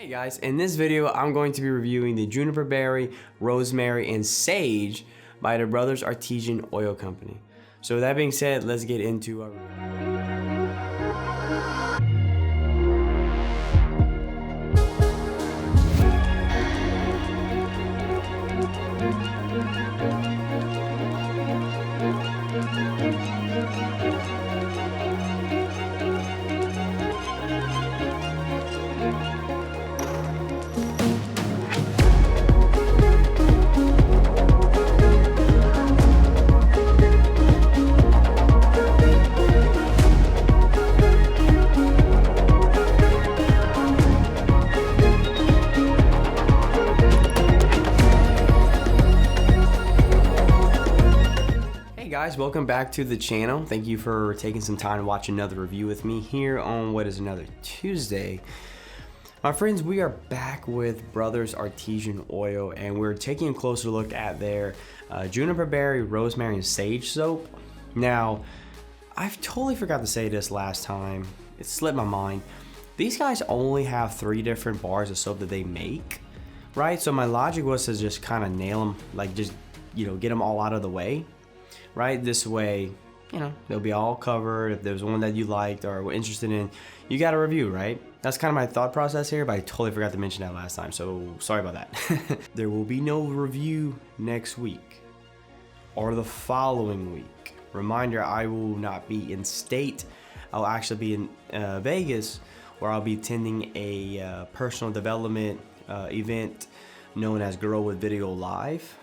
Hey guys, in this video I'm going to be reviewing the Juniper Berry, Rosemary, and Sage by the Brother Artisan Oil Company. So with that being said, let's get into our review. Guys, welcome back to the channel. Thank you for taking some time to watch another review with me here on what is another Tuesday. My friends, we are back with Brothers Artisan Oil, and we're taking a closer look at their Juniper Berry, Rosemary, and Sage soap. Now, I totally forgot to say this last time. It slipped my mind. These guys only have 3 different bars of soap that they make, right? So my logic was to just kind of nail them, like just, get them all out of the way. Right, this way, they'll be all covered. If there's one that you liked or were interested in, you got a review, right? That's kind of my thought process here, but I totally forgot to mention that last time, so sorry about that. There will be no review next week or the following week. Reminder, I will not be in state. I'll actually be in Vegas, where I'll be attending a personal development event known as Grow with Video Live.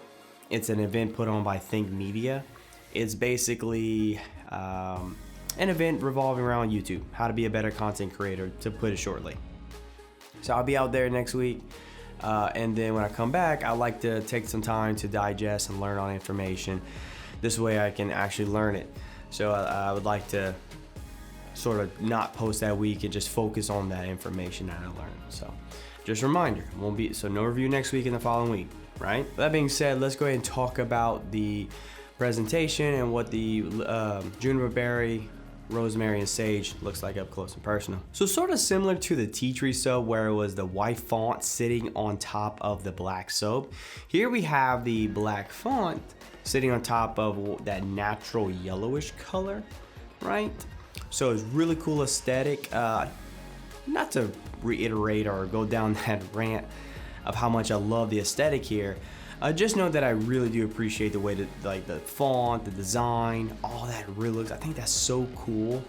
It's an event put on by Think Media. It's basically an event revolving around YouTube, how to be a better content creator, to put it shortly. So I'll be out there next week, and then when I come back, I like to take some time to digest and learn on information. This way I can actually learn it. So I would like to sort of not post that week and just focus on that information that I learned. So just a reminder, no review next week and the following week, right? That being said, let's go ahead and talk about the presentation and what the Juniper Berry, Rosemary, and Sage looks like up close and personal. So sort of similar to the tea tree soap, where it was the white font sitting on top of the black soap. Here we have the black font sitting on top of that natural yellowish color, right? So it's really cool aesthetic. Not to reiterate or go down that rant of how much I love the aesthetic here. Just know that I really do appreciate the way that, like, the font, the design, all that really looks. I think that's so cool,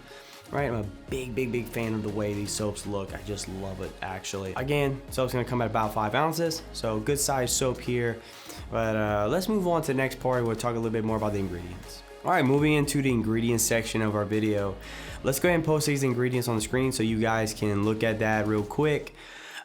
right? I'm a big fan of the way these soaps look. I just love it, actually. Again, soap's gonna come at about 5 ounces, so good size soap here. But let's move on to the next part. We'll talk a little bit more about the ingredients. All right, moving into the ingredients section of our video. Let's go ahead and post these ingredients on the screen so you guys can look at that real quick.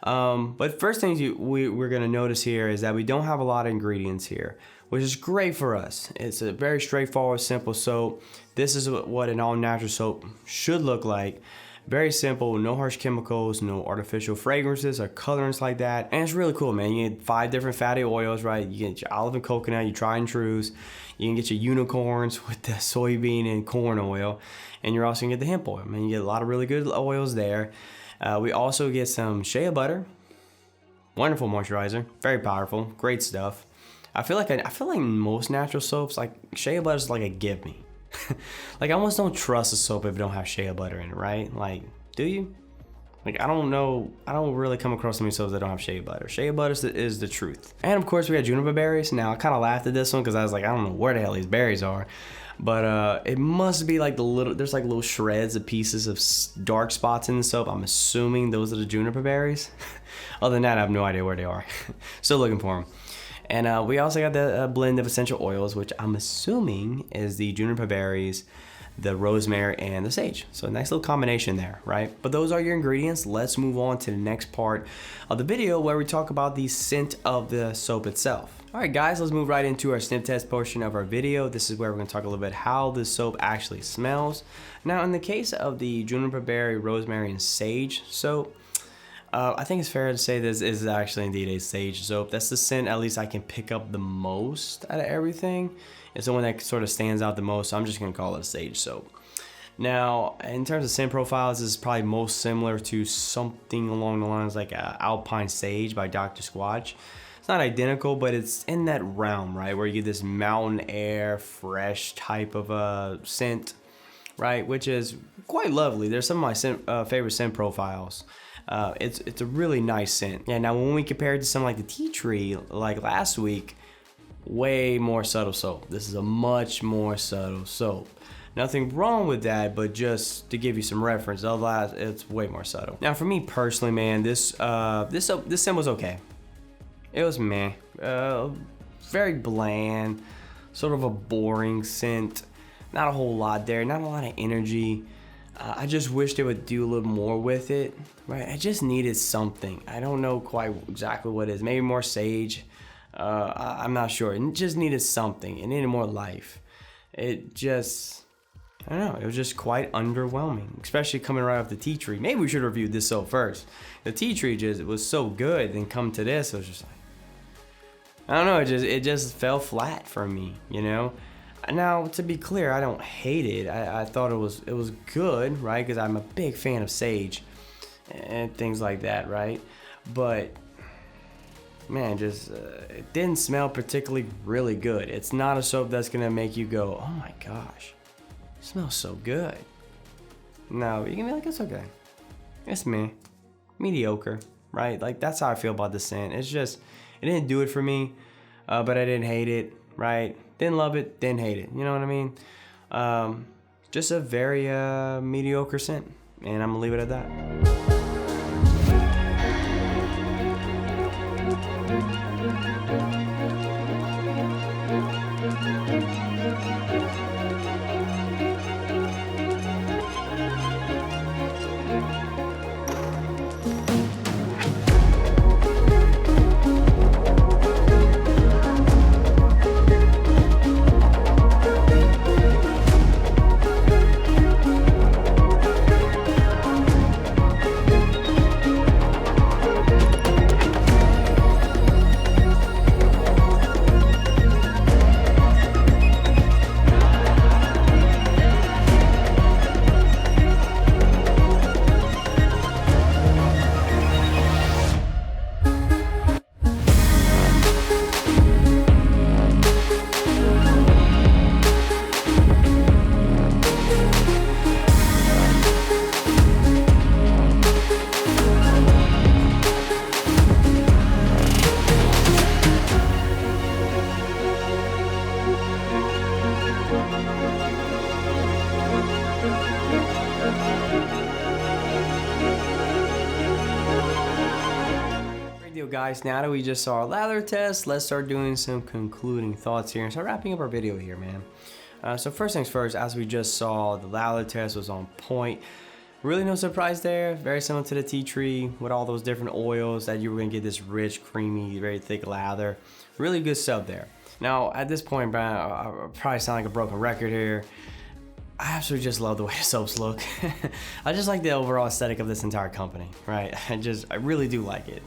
But first things we're gonna notice here is that we don't have a lot of ingredients here, which is great for us. It's a very straightforward, simple soap. This is what an all-natural soap should look like. Very simple, no harsh chemicals, no artificial fragrances or colorants like that. And it's really cool, man. You get 5 different fatty oils, right? You get your olive and coconut, your tried and trues. You can get your unicorns with the soybean and corn oil. And you're also gonna get the hemp oil, man. You get a lot of really good oils there. We also get some shea butter, wonderful moisturizer, very powerful, great stuff. I feel like most natural soaps, like shea butter is like a give me. Like, I almost don't trust a soap if it don't have shea butter in it, right? Like, do you? Like, I don't know. I don't really come across many soaps that don't have shea butter. Shea butter is the truth. And of course, we got juniper berries. Now, I kind of laughed at this one because I was like, I don't know where the hell these berries are. But it must be like there's like little shreds of pieces of dark spots in the soap. I'm assuming those are the juniper berries. Other than that, I have no idea where they are. Still looking for them. And we also got the blend of essential oils, which I'm assuming is the juniper berries, the rosemary, and the sage. So a nice little combination there, right? But those are your ingredients. Let's move on to the next part of the video, where we talk about the scent of the soap itself. All right, guys, let's move right into our sniff test portion of our video. This is where we're gonna talk a little bit how the soap actually smells. Now, in the case of the juniper berry, rosemary, and sage soap, I think it's fair to say this is actually indeed a sage soap. That's the scent at least I can pick up the most out of everything. It's the one that sort of stands out the most, so I'm just gonna call it a sage soap. Now, in terms of scent profiles, this is probably most similar to something along the lines like Alpine Sage by Dr. Squatch. It's not identical, but it's in that realm, right? Where you get this mountain air, fresh type of scent, right? Which is quite lovely. There's some of my favorite scent profiles. It's a really nice scent. Yeah, now when we compare it to something like the tea tree, like last week, way more subtle soap. This is a much more subtle soap. Nothing wrong with that, but just to give you some reference, otherwise it's way more subtle. Now for me personally, man, this scent was okay. It was meh. Very bland, sort of a boring scent. Not a whole lot there, not a lot of energy. I just wish they would do a little more with it, right? I just needed something. I don't know quite exactly what it is. Maybe more sage. I'm not sure. It just needed something. It needed more life. It just, I don't know. It was just quite underwhelming, especially coming right off the tea tree. Maybe we should have reviewed this soap first. The tea tree just was so good, then come to this, it was just like, I don't know. It just fell flat for me, you know. Now, to be clear, I don't hate it. I thought it was good, right? Because I'm a big fan of sage and things like that, right? But man, just it didn't smell particularly really good. It's not a soap that's gonna make you go, oh my gosh, it smells so good. No, you can be like, it's okay. It's me, mediocre, right? Like that's how I feel about the scent. It's just, it didn't do it for me, but I didn't hate it, right? Didn't love it, didn't hate it. You know what I mean? Just a very mediocre scent, and I'm gonna leave it at that. Guys, now that we just saw our lather test, let's start doing some concluding thoughts here and start wrapping up our video here, man. So first things first, as we just saw, the lather test was on point. Really no surprise there. Very similar to the tea tree with all those different oils that you were gonna get this rich, creamy, very thick lather. Really good stuff there. Now at this point, Brian, I probably sound like a broken record here. I absolutely just love the way the soaps look. I just like the overall aesthetic of this entire company, right? I really do like it.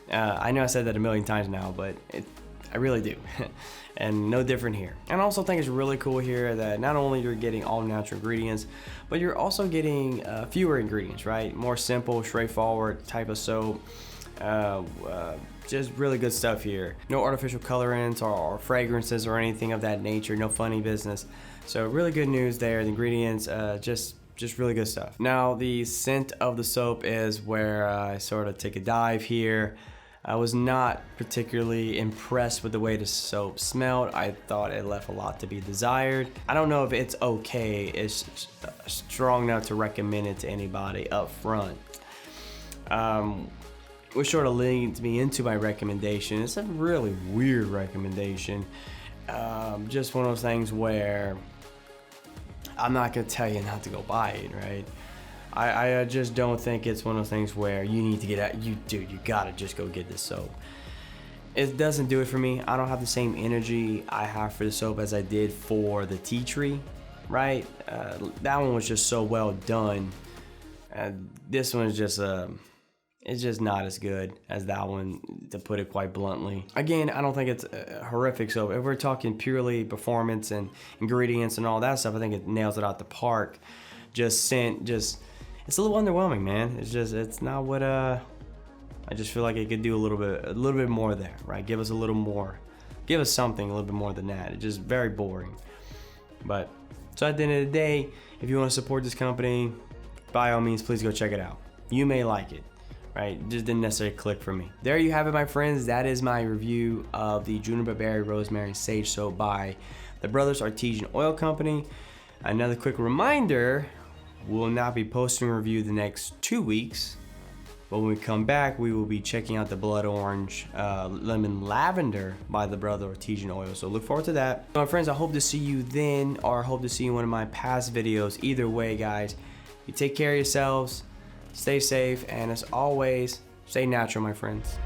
I know I said that a million times now, but I really do. And no different here. And I also think it's really cool here that not only you're getting all natural ingredients, but you're also getting fewer ingredients, right? More simple, straightforward type of soap. Just really good stuff here. No artificial colorants or fragrances or anything of that nature. No funny business. So really good news there. The ingredients, just really good stuff. Now the scent of the soap is where I sort of take a dive here. I was not particularly impressed with the way the soap smelled. I thought it left a lot to be desired. I don't know if it's okay. It's strong enough to recommend it to anybody up front. Which sort of leads me into my recommendation. It's a really weird recommendation. Just one of those things where I'm not gonna tell you not to go buy it, right? I just don't think it's one of those things where you need to get out. You gotta just go get this soap. It doesn't do it for me. I don't have the same energy I have for the soap as I did for the tea tree, right? That one was just so well done. This one is just it's just not as good as that one, to put it quite bluntly. Again, I don't think it's horrific soap. If we're talking purely performance and ingredients and all that stuff, I think it nails it out the park. just scent, it's a little underwhelming, man. It's not what I just feel like it could do a little bit more there, right? Give us a little more, give us something a little bit more than that. It's just very boring. But so at the end of the day, if you want to support this company, by all means, please go check it out. You may like it, right? It just didn't necessarily click for me. There you have it, my friends. That is my review of the Juniper Berry Rosemary Sage Soap by the Brothers Artisan Oil Company. Another quick reminder, we'll not be posting a review the next 2 weeks. But when we come back, we will be checking out the Blood Orange Lemon Lavender by the Brother Artisan Oil. So look forward to that. My friends, I hope to see you then, or I hope to see you in one of my past videos. Either way, guys, you take care of yourselves, stay safe, and as always, stay natural, my friends.